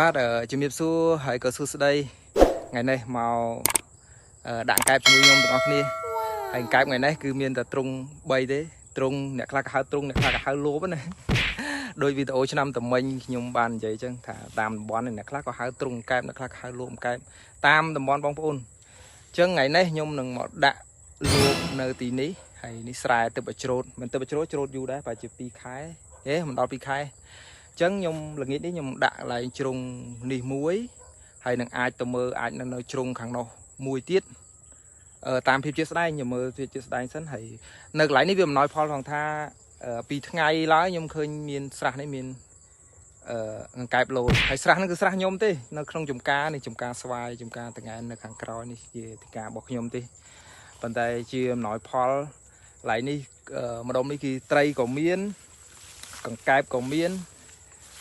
បាទជំរាបសួរហើយក៏សួស្តីថ្ងៃនេះមកដាក់កែបជាមួយខ្ញុំទាំងអស់គ្នាហើយកែបថ្ងៃនេះគឺមានតែទ្រុង3ទេទ្រុងអ្នកខ្លះក៏ហៅទ្រុងអ្នកខ្លះក៏ហៅលូបណាដោយវីដេអូឆ្នាំតមិញខ្ញុំបាននិយាយអញ្ចឹងថាតាមតំបន់អ្នកខ្លះក៏ហៅទ្រុងកែបអ្នកខ្លះក៏ហៅលូបកែបតាមតំបន់បងប្អូនអញ្ចឹងថ្ងៃនេះខ្ញុំនឹងមកដាក់លូបនៅទីនេះហើយនេះស្រែទឹកបច្រូតមិនទឹកបច្រូតច្រូតយូរដែរប្រហែលជា2ខែមិនដល់2ខែចឹងខ្ញុំល្ងាចនេះខ្ញុំដាក់កន្លែងជ្រុងនេះមួយហើយនឹងអាចទៅមើលអាចនៅជ្រុងខាងនោះមួយទៀតតាមភាពជាក់ស្ដែងខ្ញុំមើលភាពជាក់ស្ដែងសិនហើយនៅកន្លែងនេះវាអំណោយផលផងថាពីថ្ងៃឡើយខ្ញុំឃើញមានស្រះនេះមានកង្កែបលោតហើយស្រះហ្នឹងគឺស្រះខ្ញុំទេនៅក្នុងចំការនេះចំការស្វាយចំការតង្កែនៅខាងក្រោយនេះជាទីការរបស់ខ្ញុំទេប៉ុន្តែជាអំណោយផលកន្លែងនេះម្ដុំនេះគឺត្រីក៏មានកង្កែបក៏មាន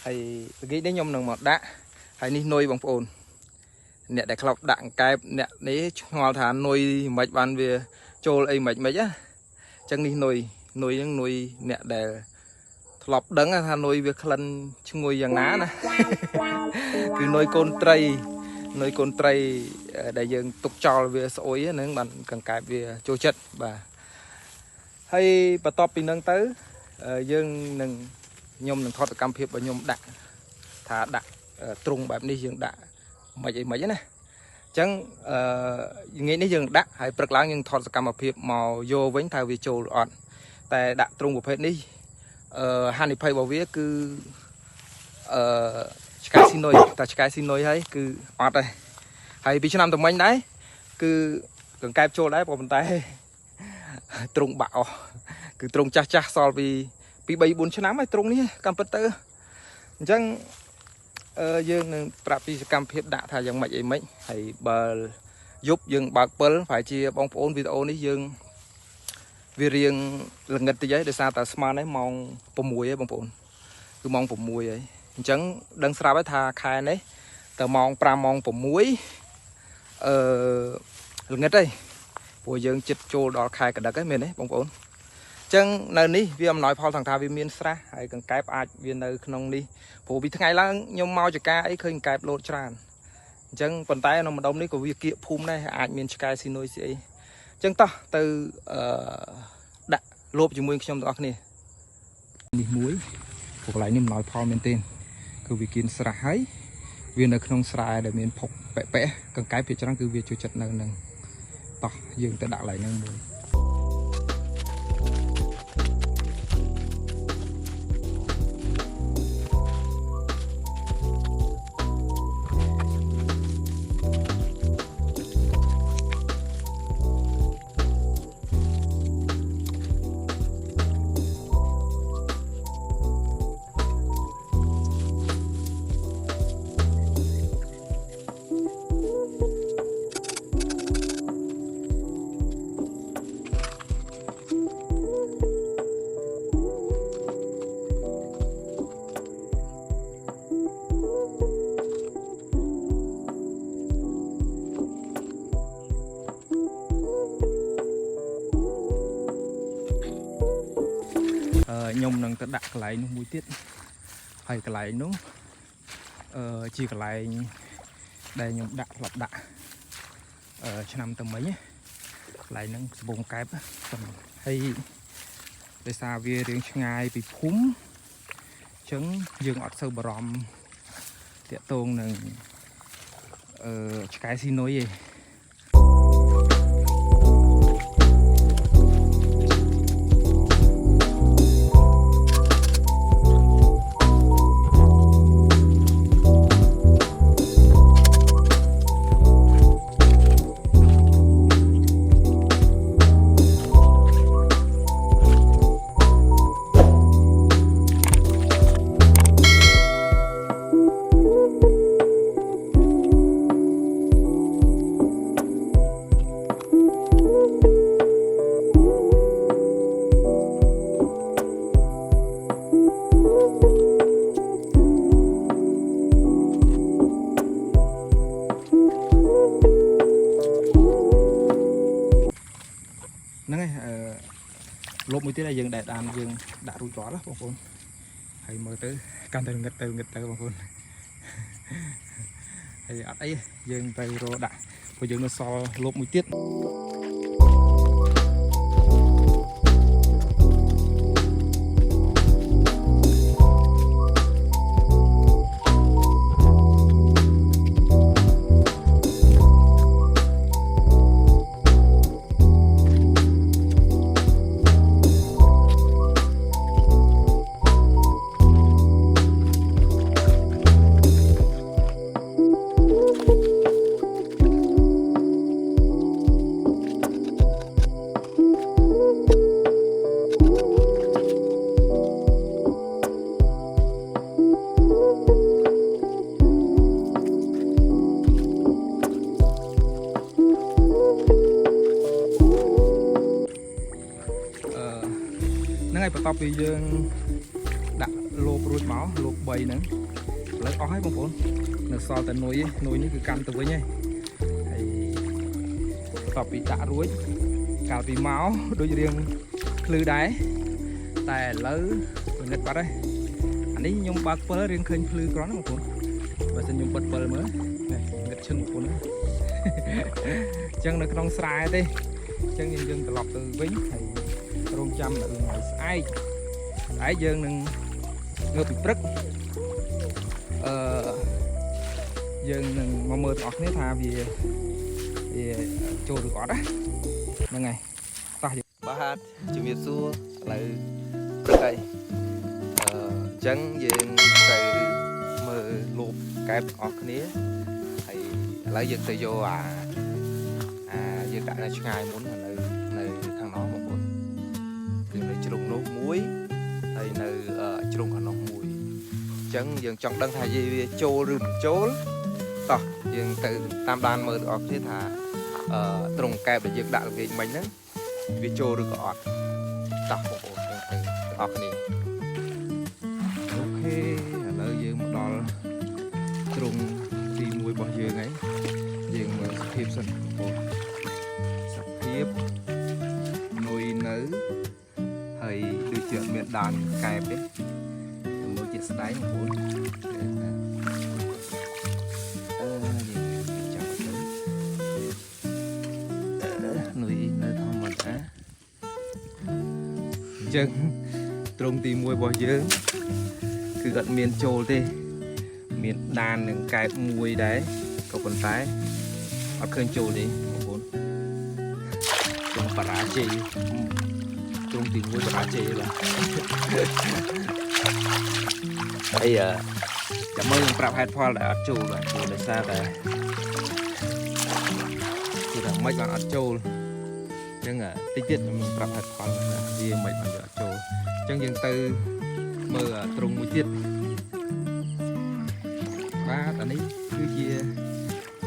ហើយល្ងាចនេះខ្ញុំនឹងមកដាក់ហើយនេះនុយបងប្អូនអ្នកដែលធ្លាប់ដាក់កង្កែបអ្នកនេះឆ្ងល់ថានុយមិនបានវាចូលអីមិនណាអញ្ចឹងនេះនុយហ្នឹងនុយអ្នកដែលធ្លាប់ដឹងថានុយវាក្លិនឈ្ងុយយ៉ាងណាណាគឺនុយកូនត្រីដែលយើងទុកចោលវាស្អុយហ្នឹងបានកង្កែបវាចូលចិត្តបាទហើយបន្ទាប់ពីហ្នឹងទៅយើងនឹងខ្ញុំនឹងថតសកម្មភាពរបស់ខ្ញុំដាក់ថាដាក់ទ្រុងបែបនេះយើងដាក់មិនអីមិនណាអញ្ចឹងថ្ងៃនេះយើងដាក់ហើយព្រឹកឡើងយើងថតសកម្មភាពមកយកវិញថាវាចូលអត់តែដាក់ទ្រុងប្រភេទនេះហានិភ័យរបស់វាគឺឆ្កែស៊ីនុយតែឆ្កែស៊ីនុយហើយគឺអត់ហើយពីឆ្នាំតមិញដែរគឺកង្កែបចូលដែរប៉ុន្តែទ្រុងបាក់អស់គឺទ្រុងចាស់សល់ពី3-4 ឆ្នាំហើយទ្រុងនេះកម្មពិតទៅអញ្ចឹងយើងនឹងប្រាប់ពីសកម្មភាពដាក់ថាយ៉ាងម៉េចអីម៉េចហើយបើយប់យើងបើកពិលប្រហែលជាបងប្អូនវីដេអូនេះយើងវារៀងល្ងិតតិចហើយដោយសារតែស្មាននេះម៉ោង6ហើយបងប្អូនគឺម៉ោង6ហើយអញ្ចឹងដឹងស្រាប់ហើយថាខែនេះទៅម៉ោង5ម៉ោង6ល្ងិតហើយព្រោះយើងចិត្តចូលដល់ខែកដឹកហើយមែនទេបងប្អូនចឹងនៅនេះវាអំណោយផលថងថាវាមានស្រះហើយកង្កែបអាចវានៅក្នុងនេះព្រោះពីថ្ងៃឡើងខ្ញុំមកចកាអីឃើញកង្កែបលោតច្រើនអញ្ចឹងប៉ុន្តែនៅម្ដុំនេះក៏វាគៀកភូមិដែរអាចមានឆ្កែស៊ីនុយស្អីអញ្ចឹងតោះទៅដាក់លូបជាមួយខ្ញុំទាំងអស់គ្នានេះមួយព្រោះកន្លែងនេះអំណោយផលមែនទេគឺវាគៀនស្រះហើយវានៅក្នុងស្រែដែលមានភុកប៉ែកង្កែបភាគច្រើនគឺវាចូលចិត្តនៅនឹងតោះយើងទៅដាក់កន្លែងហ្នឹងមួយខ្ញុំនឹងទៅដាក់កន្លែងនោះមួយទៀតហើយកន្លែងនោះជាកន្លែងដែលខ្ញុំដាក់ផ្លាប់ដាក់ឆ្នាំទៅមិញកន្លែងហ្នឹងសបងកែបហើយដោយសារវារៀងឆ្ងាយពីភូមិអញ្ចឹងយើងអត់សូវបារម្ភតាក់ទងនឹងឆ្កែស៊ីនុយទេហ្នឹងហើយលុបមួយទៀតយើងដែលបានយើងដាក់រួចរាល់បងប្អូនហើយមើលទៅកាន់តែងឹតទៅបងប្អូន thì ở đây dương tay rô đã bây giờ nó so lốp mũi tiết ngày bắt đầu bây giờ đặt lô ruột máu lô bầy nữa lấy ó hết bông phốn nó so từ núi ní cứ canh từ với nhé thì tập bị tạ ruột cào bị máu đôi riêng lư đáyแต่lớn mình nghịch bắt đấy anh ấy nhung bạc phơi riêng khơi lư có nó một phốn và xin nhung bật phơi mới này nghịch chân một phốn chân nó không sai đi chân nhìn dân từ lọc từ vĩnh thì rong trăm là ngày ai ấy dân nâng ngược bị rất dân nâng mà mơ tọt nếu thà vì trôi được có đó là ngày ta ba hạt chịu miệt xua lại rất đây chân dân từ mơ lụp cái ọt nế thì lấy dân từ vô dân đã là ngày muốn là nơi thằng nó một con từ nơi trùng nốt muối hay nơi trùng hạt nốt muối chẳng dường chọn đăng thà gì trô rừng chố tỏ dường từ tam đan mơ được thế thà trùng kẹp để dường đại về mình đó vì trô được ọt tỏ một con từ ọt này ok ở nơi dường một đòn trùng thì muối bỏ dường ấy dường mà thiệp sân tiếp nuôi nữ hay đưa chuyện miền đàn kẹp đấy mỗi chuyện đáy một bốn nuôi nữ thông mình á chân trong tìm mùi bò dướng cứ gần miền trồ đi miền đàn những kẹp mùi đấy có còn tái ở khơi trồ đi bà rá chì trong tìm mua bà rá chì là bây giờ cảm ơn Prab Headphone đã chụp lại để xa tại thì là mấy bạn chụp nhưng mà tích tiết mình Prab Headphone vì mấy bạn đã chụp chẳng dừng từ mơ trong mũi tiết ba tại đấy cứ chia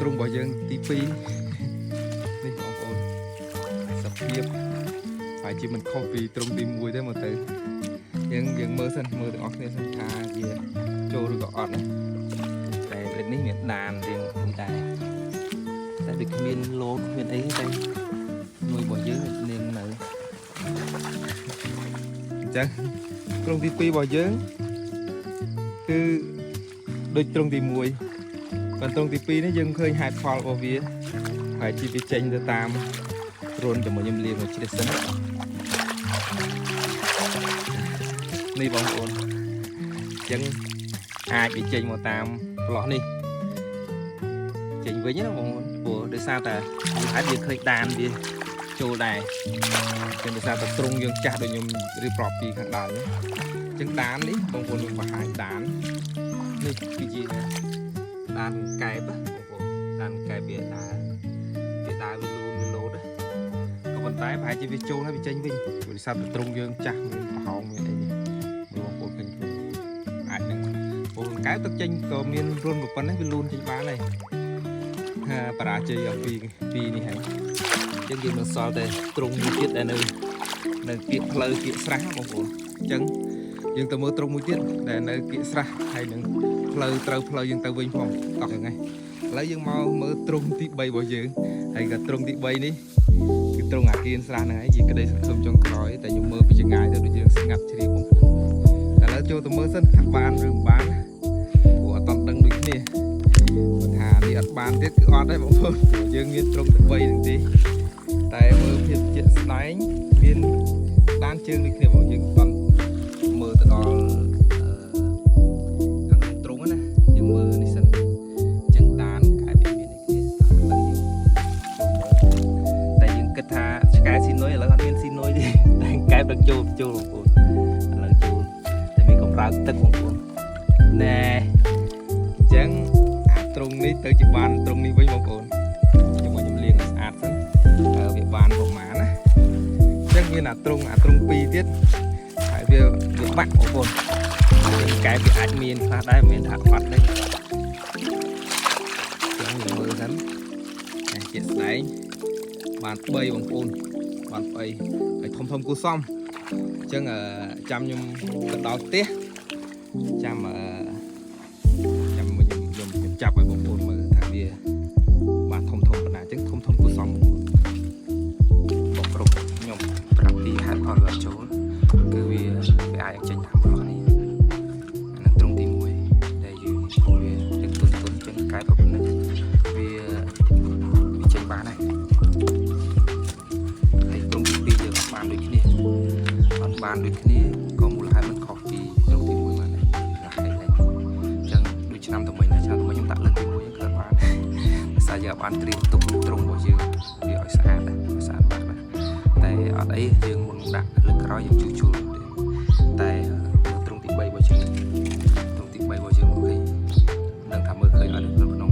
trong bỏ dân tí pi nghiệp phải chỉ mình copy trong tìm mùi thế mà từ những mơ sân mơ được óc nên sân tha gì trôi được ọt này đây lên ní miền đàn tiền hiện tại tại vì miền lô miền ấy đây nuôi bò dướng nên là chắc trong tìm pi bò dướng cứ đôi trong tìm mùi còn trong tìm pi nó dưng khơi hạt phò vào vía phải chỉ bị tranh ra tam rôn cho mọi nhâm liềm một chiếc sân này bóng ổn chẳng ai bị chênh một tam lọ này chênh với nhé bóng của đời sao ta hãy việc khởi đàn đi châu này chẳng đời sao ta trung dương chạc để nhâm đi prop đi khẳng đàn chẳng đàn đi bóng ổn dùng vào hai đàn này cái gì này đàn kẹp á đàn kẹp bia đá với luôn lỗ đấy còn tái phải chỉ vì trâu hay bị tranh vinh vì sao được trung dương chặt mình hỏng như thế mình một cuộc hình ai nâng một cái tất tranh có miền luôn một phần ấy luôn trên bá này bà chơi ở vì này hay chân gì nó so đây trung như tiết đây nơi kiện lời kiện sáng một cuộc chân nhưng tao mới trung mũi tiết để nơi kiện sáng hay những lời trâu lời nhưng tao vinh phòng đọc được ngay lấy dương mau mới trung tí bay bao giờ hay cả trung tí bay đi trong ngã kia ra này gì cái đây không trong cõi tại những mơ bị chừng ngày rồi được ngặt chỉ một là cho tôi mới sân thằng bán rừng bán của toàn đăng được nè បានទៀតគឺអត់ទេបងប្អូនព្រោះយើងមានត្រង់តែ3ហ្នឹងទេតែមើលភាពជាក់ស្ដែងមានដានជើងដូចគ្នាបងយើងអត់មើលទៅដល់ខាងត្រង់ណាយើងមើលនេះសិនចឹងដានកែពីមាននេះគ្នាតែយើងគិតថាឆ្កែស៊ីនុយឥឡូវអត់មានស៊ីនុយទេតែកែដឹកចូលបងប្អូនឥឡូវចូលតែមានកំរើកទឹកបងប្អូនណែអញ្ចឹងត្រង់នេះទៅជាបានត្រង់នេះវិញបងប្អូនខ្ញុំលាងឲ្យស្អាតសិនវាបានប្រមាណណាអញ្ចឹងមានអាត្រង់2ទៀតហើយវាបាក់បងប្អូនកែវាអាចមានខ្លះដែរមិនមែនថាអត់ទេអញ្ចឹងមើលសិនតែជាក់ស្ដែងបាន3បងប្អូនបាន3ហើយធំគួរសមអញ្ចឹងចាំខ្ញុំទៅដល់ផ្ទះចាំខ្ញុំចាប់ឲ្យបងប្អូនមើលថាវាបានធំប៉ុណ្ណាអញ្ចឹងធំគួរសមបងប្រុសខ្ញុំប្រាប់ពីហេតុផលវាចូលគឺវាអាចចេញតាមរបស់នេះអានឹងត្រង់ទី1ដែលយើងវាទឹកទុនចឹងកែប្រព័ន្ធនេះវាចេញបានហើយត្រង់ទី2យើងបានដូចគ្នាអត់បានដូចគ្នាក៏មូលហេតុមិនខុសពីត្រង់ទី1បានដែរចឹងដូចឆ្នាំថ្មីខ្ញុំដាក់លើកទី1គឺបានសារយើងបានត្រៀមទុកត្រង់របស់យើងវាឲ្យស្អាតដែរស្អាតបាត់ដែរតែអត់អីយើងមុនដាក់លើកក្រោយយើងជួសទេតែត្រង់ទី3របស់យើងត្រង់ទី3របស់យើងឃើញដឹងថាមើលឃើញអត់នៅក្នុង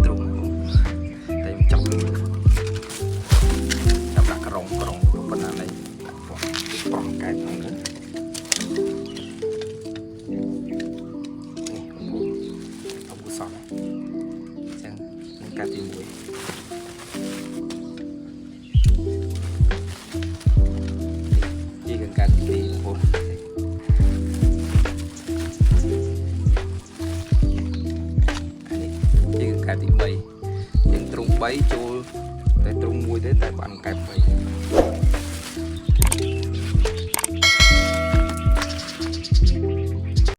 ត្រង់តែខ្ញុំចាប់ដាក់ក្រងប៉ុណ្ណានេះប្រងកែផងណាកាត់ទី1ជាកាត់ទី2បងប្អូនអានេះជាកាត់ទី3យើងត្រង់3ចូលតែត្រង់1ទេតែបានកែ3